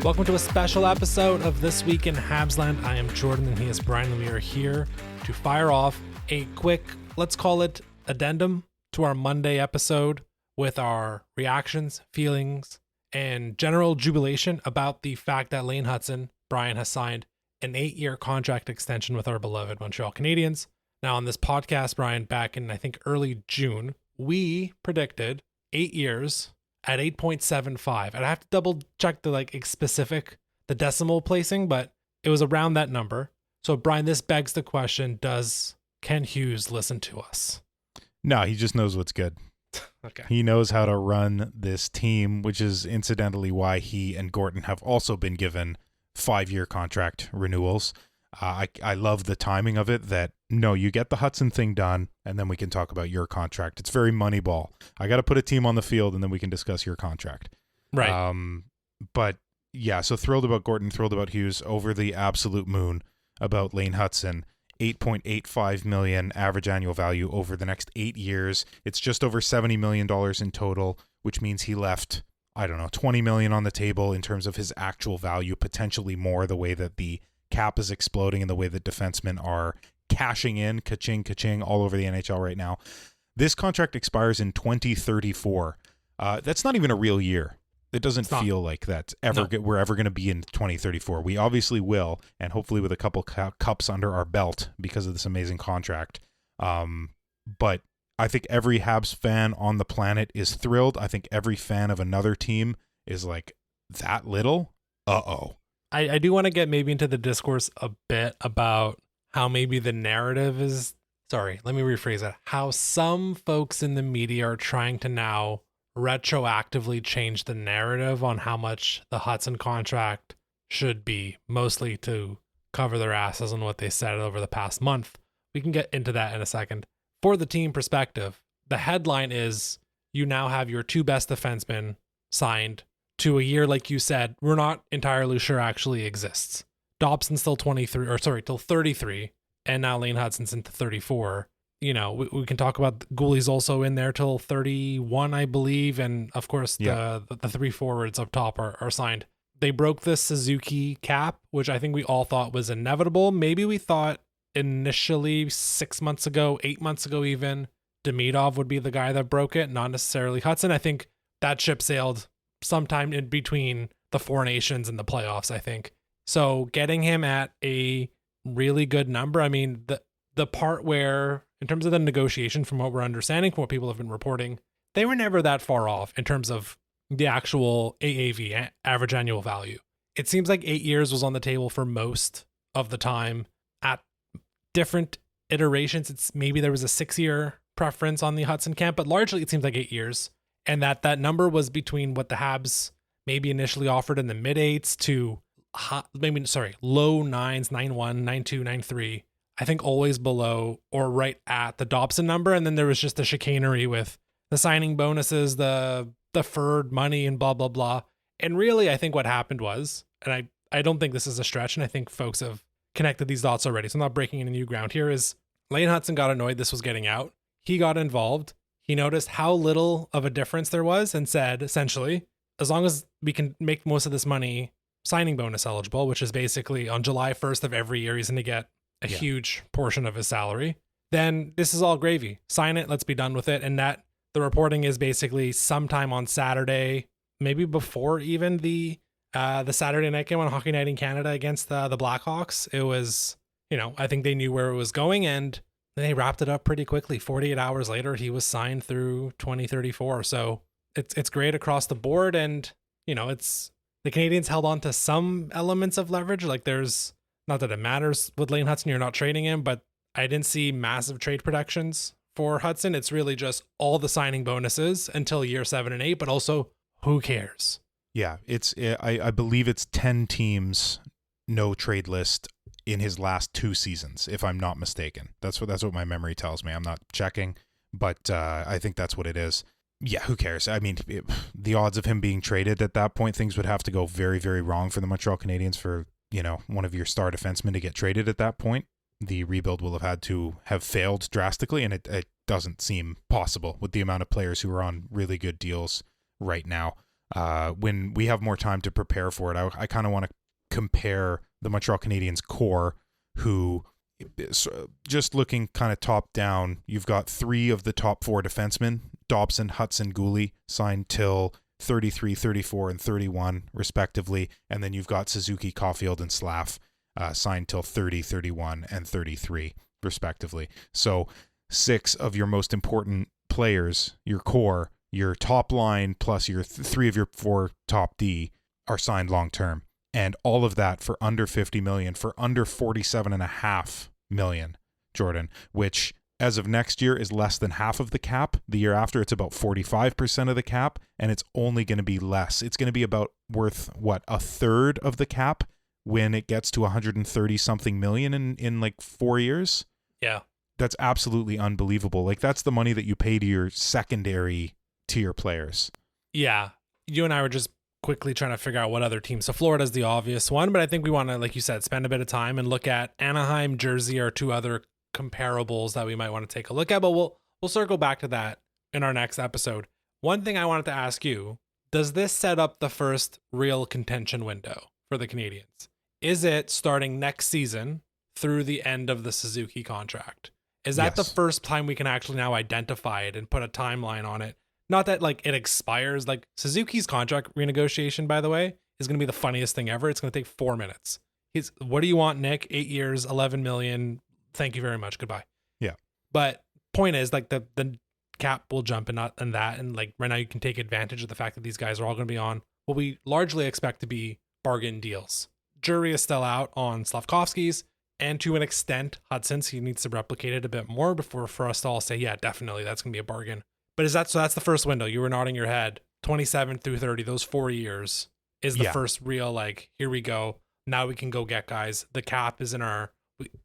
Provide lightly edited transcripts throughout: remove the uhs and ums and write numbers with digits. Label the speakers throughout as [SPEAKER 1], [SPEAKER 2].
[SPEAKER 1] Welcome to a special episode of This Week in Habsland. I am Jordan and he is Brian, and we are here to fire off a quick, let's call it addendum to our Monday episode with our reactions, feelings, and general jubilation about the fact that Lane Hutson, Brian, has signed an 8-year contract extension with our beloved Montreal Canadiens. Now on this podcast, Brian, back in I think early June, we predicted 8 years at 8.75. And I have to double check the decimal placing, but it was around that number. So Brian, this begs the question, does Ken Hughes listen to us?
[SPEAKER 2] No, he just knows what's good.
[SPEAKER 1] Okay.
[SPEAKER 2] He knows how to run this team, which is incidentally why he and Gorton have also been given 5-year contract renewals. I love the timing of it that, no, you get the Hutson thing done, and then we can talk about your contract. It's very Moneyball. I got to put a team on the field, and then we can discuss your contract.
[SPEAKER 1] Right.
[SPEAKER 2] But, yeah, so thrilled about Gorton, thrilled about Hughes, over the absolute moon about Lane Hutson. $8.85 million average annual value over the next 8 years. It's just over $70 million in total, which means he left, I don't know, $20 million on the table in terms of his actual value, potentially more, the way that the cap is exploding and the way that defensemen are cashing in, ka-ching, all over the NHL right now. This contract expires in 2034. That's not even a real year. It doesn't feel like that we're ever going to be in 2034. We obviously will, and hopefully with a couple cups under our belt because of this amazing contract. But I think every Habs fan on the planet is thrilled. I think every fan of another team is like, that little? Uh-oh.
[SPEAKER 1] I do want to get maybe into the discourse a bit about how maybe the narrative is, let me rephrase that, how some folks in the media are trying to now retroactively change the narrative on how much the Hutson contract should be, mostly to cover their asses on what they said over the past month. We can get into that in a second. For the team perspective, the headline is you now have your two best defensemen signed to a year, like you said, we're not entirely sure actually exists. Dobson's still till 33, and now Lane Hutson's into 34. You know, we can talk about Gooley's also in there till 31, I believe, and of course the three forwards up top are signed. They broke the Suzuki cap, which I think we all thought was inevitable. Maybe we thought initially 6 months ago, 8 months ago even, Demidov would be the guy that broke it, not necessarily Hutson. I think that ship sailed sometime in between the Four Nations and the playoffs, I think. So getting him at a really good number, I mean, the part where, in terms of the negotiation, from what we're understanding, from what people have been reporting, they were never that far off in terms of the actual AAV, average annual value. It seems like 8 years was on the table for most of the time. At different iterations, maybe there was a 6-year preference on the Hutson camp, but largely it seems like 8 years. And that number was between what the Habs maybe initially offered in the mid-8s to low 9s, 9.1, 9.2, 9.3. I think always below or right at the Dobson number. And then there was just the chicanery with the signing bonuses, the deferred money, and blah, blah, blah. And really, I think what happened was, and I don't think this is a stretch, and I think folks have connected these dots already, so I'm not breaking any new ground here, is Lane Hutson got annoyed this was getting out. He got involved. He noticed how little of a difference there was and said, essentially, as long as we can make most of this money signing bonus eligible, which is basically on July 1st of every year, he's going to get a huge portion of his salary, then this is all gravy. Sign it. Let's be done with it. And that the reporting is basically sometime on Saturday, maybe before even the Saturday night game on Hockey Night in Canada against the Blackhawks. It was, I think they knew where it was going, and they wrapped it up pretty quickly. 48 hours later, he was signed through 2034. So it's great across the board. And, it's the Canadiens held on to some elements of leverage. Like there's, not that it matters with Lane Hutson, you're not trading him, but I didn't see massive trade protections for Hutson. It's really just all the signing bonuses until year 7 and 8, but also who cares?
[SPEAKER 2] Yeah, I believe it's 10 teams, no trade list in his last 2 seasons, if I'm not mistaken. That's what my memory tells me. I'm not checking, but I think that's what it is. Yeah, who cares? I mean, the odds of him being traded at that point, things would have to go very, very wrong for the Montreal Canadiens for, one of your star defensemen to get traded at that point. The rebuild will have had to have failed drastically, and it doesn't seem possible with the amount of players who are on really good deals right now. when we have more time to prepare for it, I kind of want to compare the Montreal Canadiens core, who, just looking kind of top down, you've got 3 of the top 4 defensemen, Dobson, Hutson, Gooley, signed till 33, 34, and 31, respectively. And then you've got Suzuki, Caulfield, and Slav signed till 30, 31, and 33, respectively. So 6 of your most important players, your core, your top line, plus your 3 of your 4 top D are signed long term. And all of that for under $50 million, for under $47.5 million, Jordan, which as of next year is less than half of the cap. The year after, it's about 45% of the cap, and it's only going to be less. It's going to be about worth, what, a third of the cap when it gets to 130 something million in like 4 years.
[SPEAKER 1] Yeah.
[SPEAKER 2] That's absolutely unbelievable. Like, that's the money that you pay to your secondary tier players.
[SPEAKER 1] Yeah. You and I were just quickly trying to figure out what other teams. So Florida's the obvious one, but I think we want to, like you said, spend a bit of time and look at Anaheim, Jersey are 2 other comparables that we might want to take a look at, but we'll circle back to that in our next episode. One thing I wanted to ask you, does this set up the first real contention window for the Canadiens? Is it starting next season through the end of the Suzuki contract? Is that the first time we can actually now identify it and put a timeline on it? Not that like it expires. Like Suzuki's contract renegotiation, by the way, is going to be the funniest thing ever. It's going to take 4 minutes. What do you want, Nick? 8 years, 11 million. Thank you very much. Goodbye.
[SPEAKER 2] Yeah.
[SPEAKER 1] But point is, like, the cap will jump and that. And like right now you can take advantage of the fact that these guys are all going to be on what we largely expect to be bargain deals. Jury is still out on Slavkovsky's, and to an extent, Hutson's. He needs to replicate it a bit more before for us to all say, yeah, definitely, that's going to be a bargain. But so that's the first window. You were nodding your head. 27 through 30, those 4 years is the first real, like, here we go. Now we can go get guys. The cap is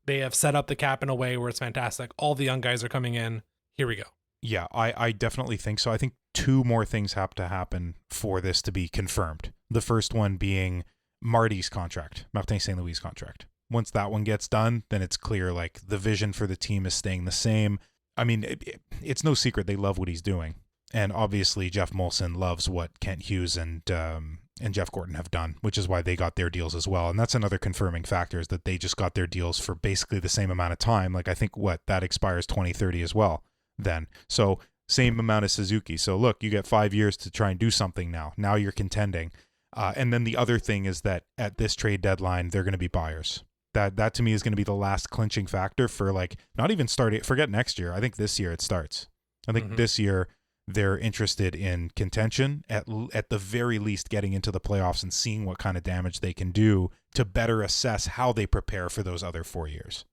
[SPEAKER 1] they have set up the cap in a way where it's fantastic. All the young guys are coming in. Here we go.
[SPEAKER 2] Yeah, I definitely think so. I think 2 more things have to happen for this to be confirmed. The first one being Martin St. Louis' contract. Once that one gets done, then it's clear, like, the vision for the team is staying the same. I mean, it's no secret they love what he's doing. And obviously Jeff Molson loves what Kent Hughes and Jeff Gorton have done, which is why they got their deals as well. And that's another confirming factor, is that they just got their deals for basically the same amount of time. Like, I think that expires 2030 as well then. So same amount as Suzuki. So look, you get 5 years to try and do something now. Now you're contending. And then the other thing is that at this trade deadline, they're going to be buyers. That to me is going to be the last clinching factor for, like, not even starting, forget next year. I think this year it starts. I think this year they're interested in contention, at the very least getting into the playoffs and seeing what kind of damage they can do to better assess how they prepare for those other 4 years.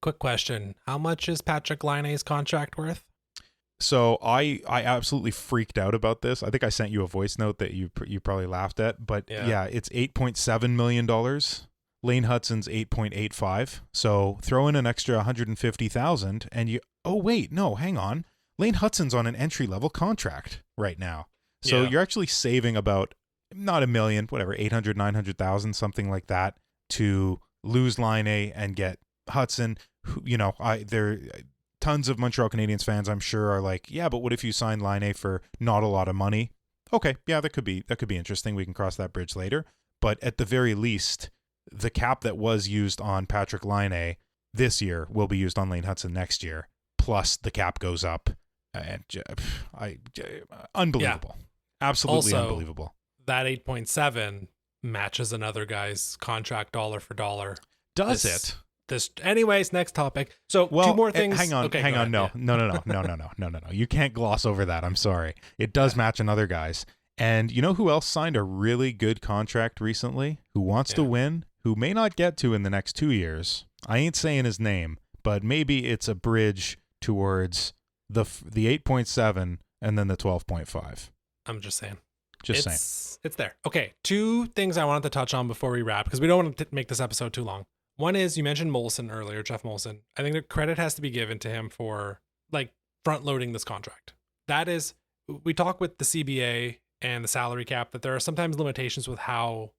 [SPEAKER 1] Quick question. How much is Patrick Laine's contract worth?
[SPEAKER 2] So I absolutely freaked out about this. I think I sent you a voice note that you probably laughed at, but yeah it's $8.7 million. Lane Hutson's 8.85. So throw in an extra 150,000 and hang on. Lane Hutson's on an entry-level contract right now. So you're actually saving about, not a million, whatever, 800, 900,000, something like that, to lose Laine and get Hutson. There tons of Montreal Canadiens fans, I'm sure, are like, yeah, but what if you sign Laine for not a lot of money? Okay, yeah, that could be interesting. We can cross that bridge later. But at the very least, the cap that was used on Patrick Laine this year will be used on Lane Hutson next year. Plus, the cap goes up. And unbelievable. Yeah. Absolutely also, unbelievable.
[SPEAKER 1] That 8.7 matches another guy's contract dollar for dollar.
[SPEAKER 2] Does it?
[SPEAKER 1] Anyways, next topic. So 2 more things.
[SPEAKER 2] Hang on. No. You can't gloss over that. I'm sorry. It does match another guy's. And you know who else signed a really good contract recently? Who wants to win? Who may not get to in the next 2 years? I ain't saying his name, but maybe it's a bridge towards the 8.7 and then the 12.5.
[SPEAKER 1] I'm just saying.
[SPEAKER 2] It's
[SPEAKER 1] there. Okay, 2 things I wanted to touch on before we wrap, because we don't want to make this episode too long. One is, you mentioned Molson earlier, Jeff Molson. I think the credit has to be given to him for, like, front loading this contract. That is, we talk with the CBA and the salary cap that there are sometimes limitations with how,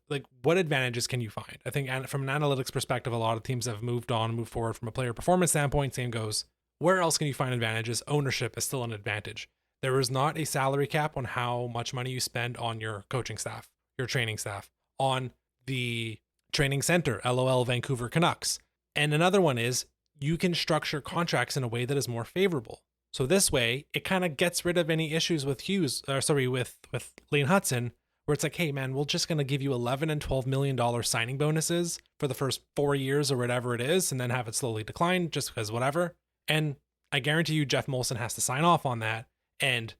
[SPEAKER 1] like, what advantages can you find? I think from an analytics perspective, a lot of teams have moved forward from a player performance standpoint. Same goes. Where else can you find advantages? Ownership is still an advantage. There is not a salary cap on how much money you spend on your coaching staff, your training staff, on the training center, LOL Vancouver Canucks. And another one is you can structure contracts in a way that is more favorable. So this way, it kind of gets rid of any issues with with Lane Hutson, where it's like, hey man, we're just gonna give you $11 and $12 million signing bonuses for the first 4 years or whatever it is, and then have it slowly decline just because whatever. And I guarantee you, Jeff Molson has to sign off on that, and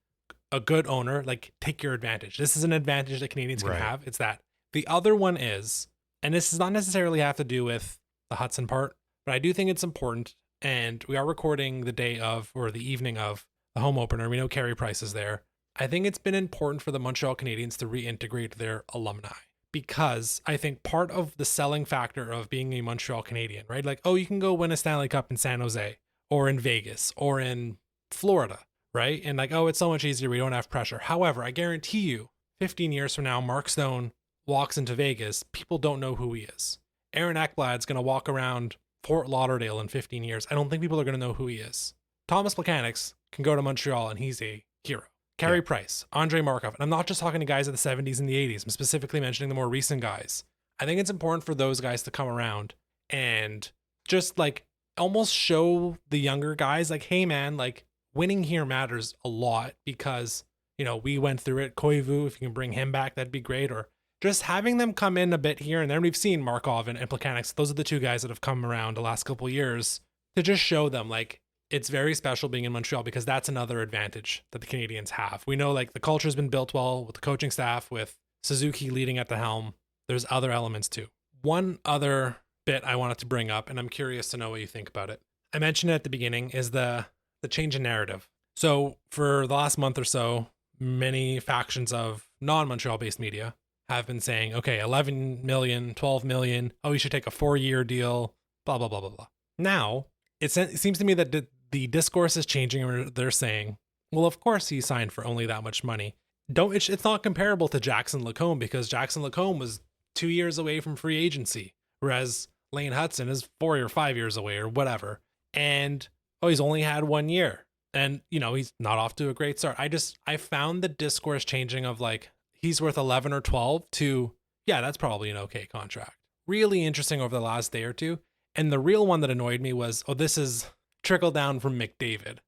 [SPEAKER 1] a good owner, like, take your advantage. This is an advantage that Canadians can have. It's that. The other one is, and this does not necessarily have to do with the Hutson part, but I do think it's important. And we are recording the day of, or the evening of, the home opener. We know Carey Price is there. I think it's been important for the Montreal Canadiens to reintegrate their alumni, because I think part of the selling factor of being a Montreal Canadian, right? Like, oh, you can go win a Stanley Cup in San Jose or in Vegas or in Florida, right? And like, oh, it's so much easier. We don't have pressure. However, I guarantee you, 15 years from now, Mark Stone walks into Vegas, people don't know who he is. Aaron Ekblad's going to walk around Fort Lauderdale in 15 years. I don't think people are going to know who he is. Thomas Plekanec can go to Montreal and he's a hero. Carey Price, Andrei Markov. And I'm not just talking to guys of the 70s and the 80s. I'm specifically mentioning the more recent guys. I think it's important for those guys to come around and just like almost show the younger guys like, hey man, like winning here matters a lot because, you know, we went through it. Koivu, if you can bring him back, that'd be great. Or just having them come in a bit here and there. We've seen Markov and Plekanec. Those are the two guys that have come around the last couple of years to just show them like, it's very special being in Montreal because that's another advantage that the Canadians have. We know like the culture has been built well with the coaching staff, with Suzuki leading at the helm. There's other elements too. One other bit I wanted to bring up, and I'm curious to know what you think about it. I mentioned it at the beginning, is the change in narrative. So for the last month or so, many factions of non-Montreal based media have been saying, okay, 11 million, 12 million. Oh, you should take a 4-year deal, blah, blah, blah, blah, blah. Now, it seems to me that the discourse is changing where they're saying, well, of course he signed for only that much money. It's not comparable to Jackson Lacombe because Jackson Lacombe was 2 years away from free agency, whereas Lane Hutson is 4 or 5 years away or whatever. And, oh, he's only had 1 year. And, you know, he's not off to a great start. I found the discourse changing of like, he's worth 11 or 12 to, yeah, that's probably an okay contract. Really interesting over the last day or two. And the real one that annoyed me was, oh, this is trickle down from McDavid.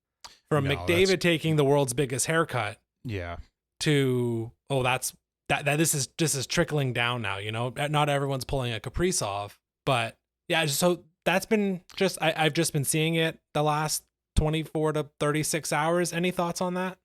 [SPEAKER 1] From McDavid taking the world's biggest haircut.
[SPEAKER 2] Yeah.
[SPEAKER 1] To, oh, this is trickling down now, you know? Not everyone's pulling a Kaprizov, but yeah, so that's been just, I've just been seeing it the last 24 to 36 hours. Any thoughts on that?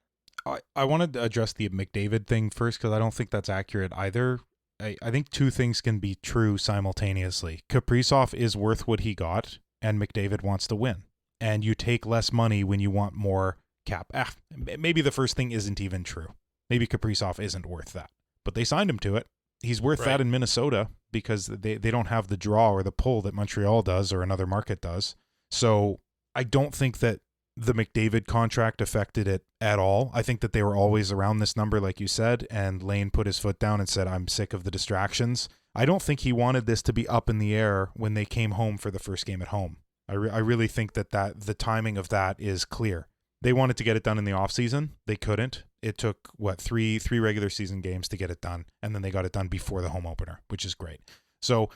[SPEAKER 2] I wanted to address the McDavid thing first because I don't think that's accurate either. I think two things can be true simultaneously. Kaprizov is worth what he got, and McDavid wants to win. And you take less money when you want more cap. Maybe the first thing isn't even true. Maybe Kaprizov isn't worth that. But they signed him to it. He's worth that in Minnesota because they don't have the draw or the pull that Montreal does or another market does. So I don't think that the McDavid contract affected it at all. I think that they were always around this number, like you said, and Lane put his foot down and said, I'm sick of the distractions. I don't think he wanted this to be up in the air when they came home for the first game at home. I really think that the timing of that is clear. They wanted to get it done in the offseason. They couldn't. It took, three regular season games to get it done, and then they got it done before the home opener, which is great. So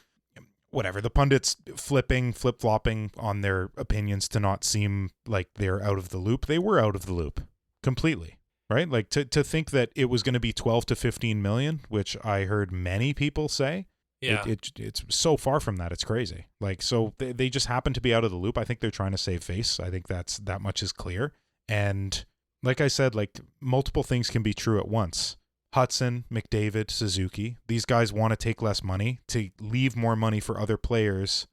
[SPEAKER 2] whatever, the pundits flip-flopping on their opinions to not seem like they're out of the loop. They were out of the loop completely, right? Like to think that it was going to be 12 to 15 million, which I heard many people say. Yeah. It's so far from that. It's crazy. Like, so they just happen to be out of the loop. I think they're trying to save face. I think that much is clear. And like I said, like multiple things can be true at once. Hutson, McDavid, Suzuki, these guys want to take less money to leave more money for other players.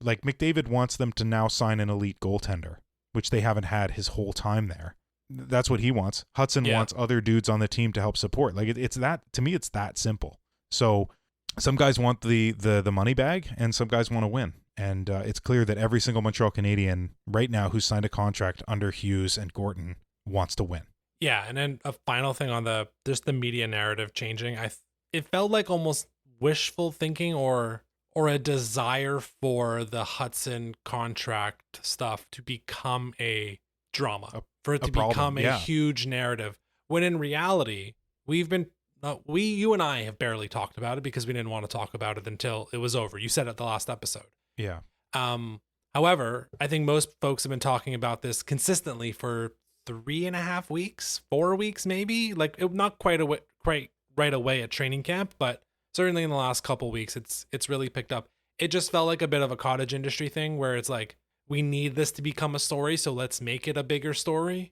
[SPEAKER 2] Like McDavid wants them to now sign an elite goaltender, which they haven't had his whole time there. That's what he wants. Hutson wants other dudes on the team to help support. Like it's that, to me, it's that simple. So some guys want the money bag and some guys want to win. And it's clear that every single Montreal Canadien right now who's signed a contract under Hughes and Gorton wants to win.
[SPEAKER 1] Yeah, and then a final thing on the media narrative changing. It felt like almost wishful thinking or a desire for the Hutson contract stuff to become a drama for it to
[SPEAKER 2] problem,
[SPEAKER 1] become a
[SPEAKER 2] yeah.
[SPEAKER 1] huge narrative. When in reality, you and I have barely talked about it because we didn't want to talk about it until it was over. You said it the last episode.
[SPEAKER 2] Yeah.
[SPEAKER 1] However, I think most folks have been talking about this consistently for 3.5 weeks, 4 weeks, maybe. Like not quite right away at training camp, but certainly in the last couple weeks, it's really picked up. It just felt like a bit of a cottage industry thing where it's like, we need this to become a story, so let's make it a bigger story.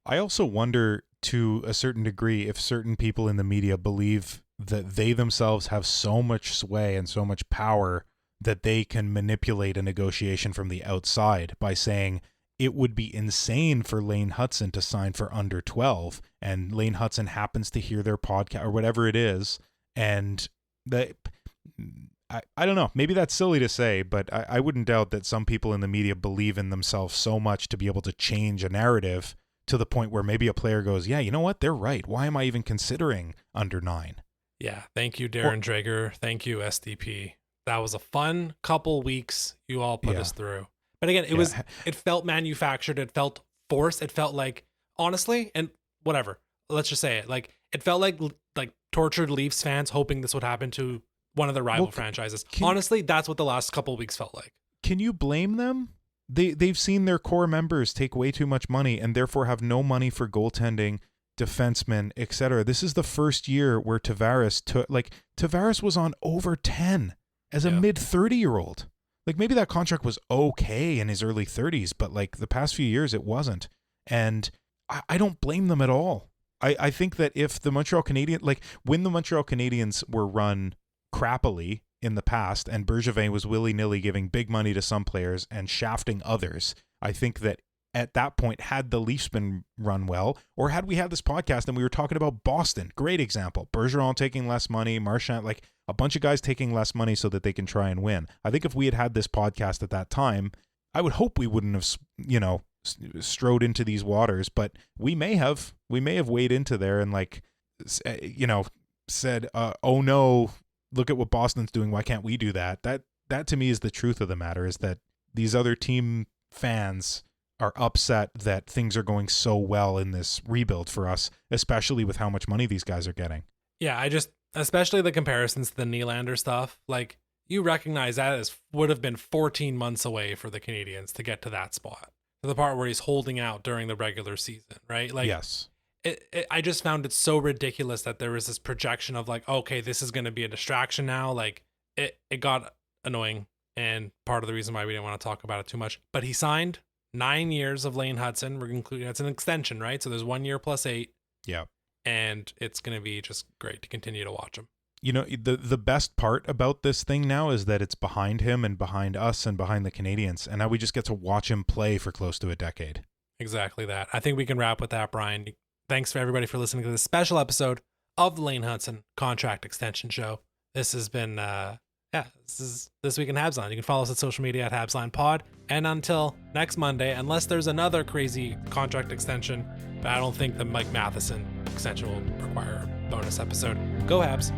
[SPEAKER 2] I also wonder, to a certain degree, if certain people in the media believe that they themselves have so much sway and so much power that they can manipulate a negotiation from the outside by saying it would be insane for Lane Hutson to sign for under 12, and Lane Hutson happens to hear their podcast or whatever it is, and I don't know, maybe that's silly to say, but I wouldn't doubt that some people in the media believe in themselves so much to be able to change a narrative to the point where maybe a player goes, yeah, you know what, they're right. Why am I even considering under 9?
[SPEAKER 1] Yeah, thank you, Darren Drager. Thank you, SDP. That was a fun couple weeks you all put us through. But again, it felt manufactured. It felt forced. It felt like, honestly, and whatever, let's just say it. Like, it felt like tortured Leafs fans hoping this would happen to one of the rival franchises. Honestly, that's what the last couple of weeks felt like. Can
[SPEAKER 2] you blame them? They've seen their core members take way too much money and therefore have no money for goaltending, defensemen, etc. This is the first year where Tavares was on over 10 as a mid 30-year-old. Like, maybe that contract was okay in his early 30s, but like the past few years it wasn't. And I don't blame them at all. I think that if the Montreal Canadiens, like when the Montreal Canadiens were run crappily in the past and Bergevin was willy-nilly giving big money to some players and shafting others, I think that at that point, had the Leafs been run well, or had we had this podcast and we were talking about Boston, great example, Bergeron taking less money, Marchand, like a bunch of guys taking less money so that they can try and win. I think if we had this podcast at that time, I would hope we wouldn't have, strode into these waters, but we may have waded into there and said, oh no, look at what Boston's doing. Why can't we do that? That to me is the truth of the matter, is that these other team fans are upset that things are going so well in this rebuild for us, especially with how much money these guys are getting.
[SPEAKER 1] Yeah, especially the comparisons to the Nylander stuff, like you recognize that would have been 14 months away for the Canadiens to get to that spot, to the part where he's holding out during the regular season, right? Like,
[SPEAKER 2] yes.
[SPEAKER 1] I just found it so ridiculous that there was this projection of like, okay, this is going to be a distraction now. Like it got annoying, and part of the reason why we didn't want to talk about it too much. But he signed 9 years of Lane Hutson. We're concluding it's an extension, right? So there's 1 year plus 8.
[SPEAKER 2] Yeah.
[SPEAKER 1] And it's going to be just great to continue to watch him.
[SPEAKER 2] You know, the best part about this thing now is that it's behind him and behind us and behind the Canadiens. And now we just get to watch him play for close to a decade.
[SPEAKER 1] Exactly that. I think we can wrap with that, Brian. Thanks for everybody for listening to this special episode of the Lane Hutson Contract Extension Show. This has been, this is This Week in Habsline. You can follow us at social media at HabslinePod. And until next Monday, unless there's another crazy contract extension, but I don't think the Mike Matheson extension will require a bonus episode. Go Habs.